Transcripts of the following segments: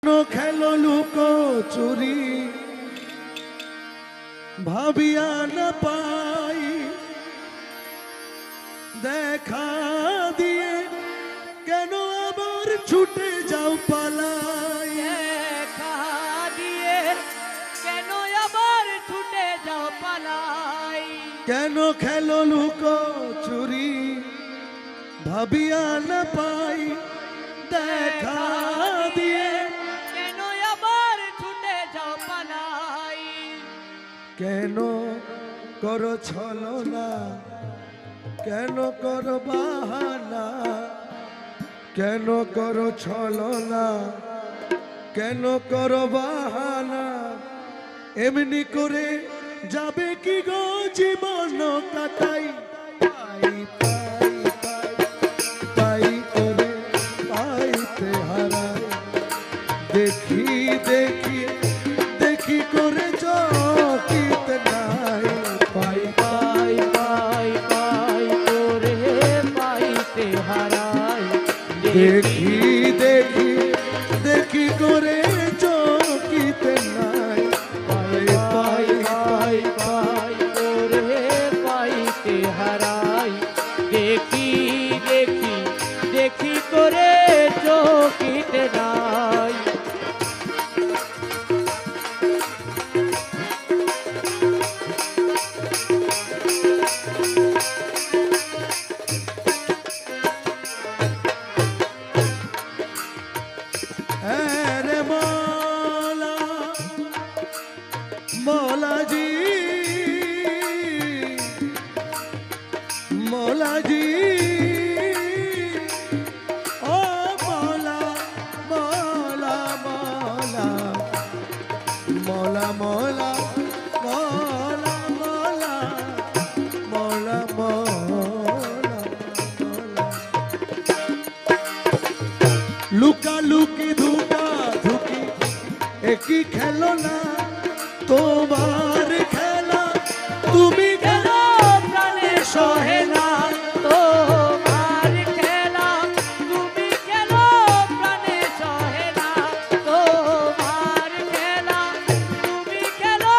No खेलो लुको चुरी भाबिया न पाई देखा दिए केनो आबार छूटे जाओ पालाई देखा दिए केनो आबार छूटे जाओ पालाई केनो खेलो लुको चुरी भाबिया न पाई देखा दिए केनो करो छलना केनो करो बाहाना केनो करो छलना केनो करो बाहाना एमनी करे जाबे कि गो जीवन काटाई पाई पाई पाई पाई करे पाइते हाराई देखी देखी देखी करे देखी देखी देखी करे चौकीते नाई पाई पाई पाई पाई करे पाइते हराई देखी देखी देखी करे चौकीते नाई मौला जी मौला जी ओ मौला मौला मौला मौला मौला मौला मौला मौला मौला लुका लुकी धुका धुकी एक ही खेलो ना তোমার খেলা তুমি খেলো প্রাণে সহে না তোমার খেলা তুমি খেলো প্রাণে সহে না তোমার খেলা তুমি খেলো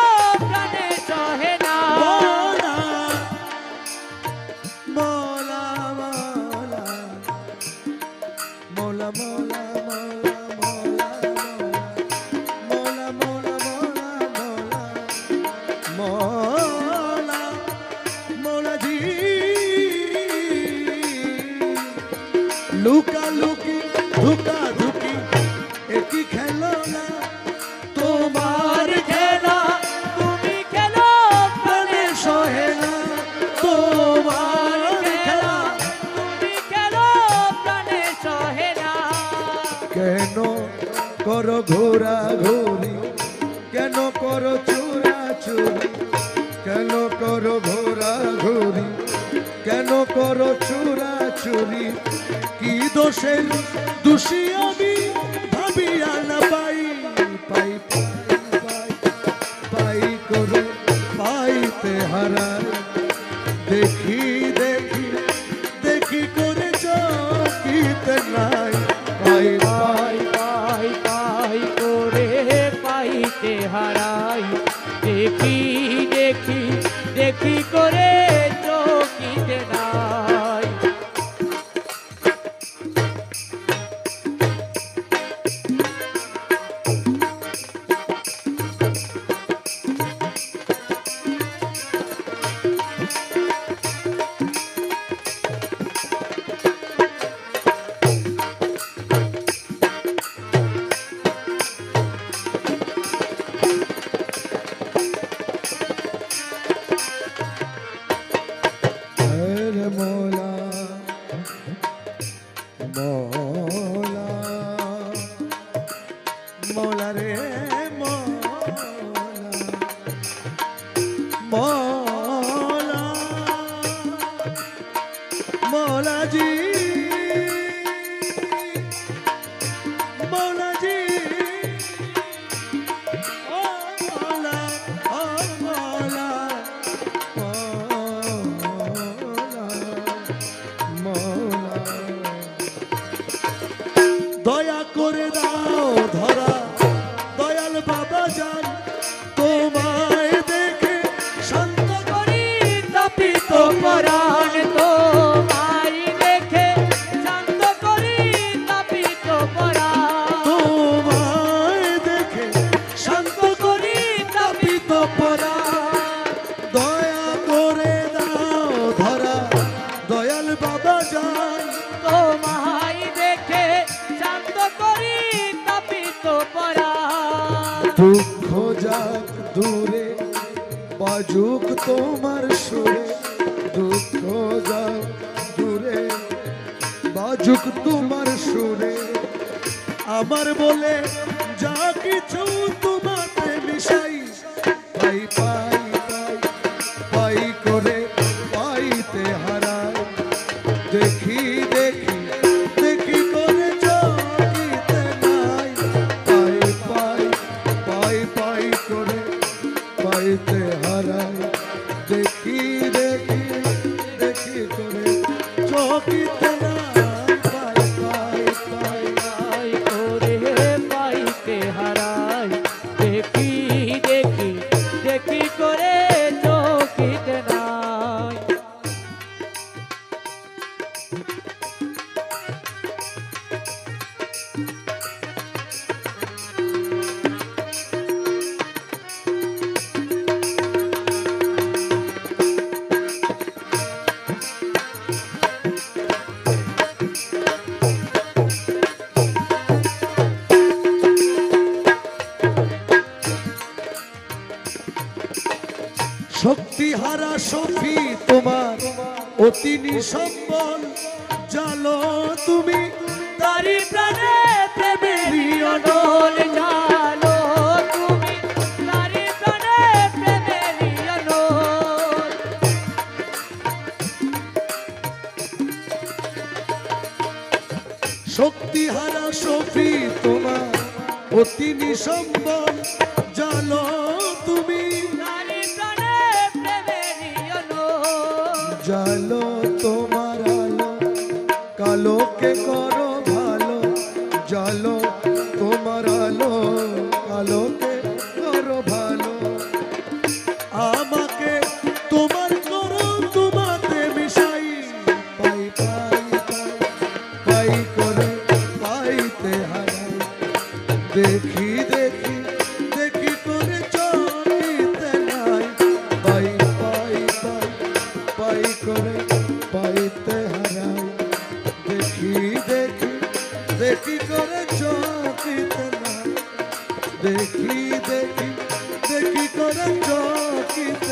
প্রাণে সহে না মৌলা মৌলা মৌলা মৌলা मौला मौला जी लुका लुकी धुका धुकी एक ही खेलो ना तुम्हार खेला তুমি খেলো প্রাণে सहे ना तुम्हार खेला তুমি খেলো প্রাণে সহে না केनो करो घोरा घोरी केनो करो चोरा चोरी केनो करो घोरा घोरी केनो करो चोरा चोरी की दोषेर दोषी आमी भाबिया ना पाई पाई पाई पाई करे पाइते हाराई देखी देखी देखी करे चौकीते नाई पाई पाई পাই পাই করে পাইতে হারাই দেখি দেখি দেখি করে চকিতে নাই मौला मौला मौला रे मौला मौला मौला जी मौला जी ओ मौला ओ मौला दया करे दाओ धरा পরাণ দুঃখ যাক দূরে বাজুক তোমার সুরে, দুঃখ যাক দূরে বাজুক তোমার সুরে, আমার বলে যা কিছু তোমাতে মিশাই, পাই পাই পাই পাই করে পাইতে হারাই, দেখি দেখি দেখি করে চকিতে নাই, পাই পাই পাই পাই করে পাইতে হারাই, দেখি দেখি দেখি করে চকিতে নাই, পাই পাই পাই পাই করে পাইতে হারাই, দেখি দেখি দেখি করে চকিতে নাই। শক্তিহারা সখী তোমার অতি নিঃসম্বল, জালো তুমি তারি প্রাণে প্রেমেরই অনল জালো তুমি, তারি প্রাণে প্রেমেরই অনল। শক্তিহারা সখী তোমার অতি নিঃসম্বল, জালো তুমি তারি প্রাণে প্রেমেরই অনল। জালো তোমার আলো, কালোকে করো ভালো, জালো তোমার আলো, কালোকে করো ভালো, আমাকে তোমার করো তোমাতে মিশাই, পাই পাই পাই পাই করে পাইতে হারাই, দেখি দেখি দেখি করে চকিতে নাই, পাই পাই পাই পাই করে পাইতে হারাই, দেখি দেখি দেখি করে চকিতে নাই, দেখি দেখি দেখি করে চকিতে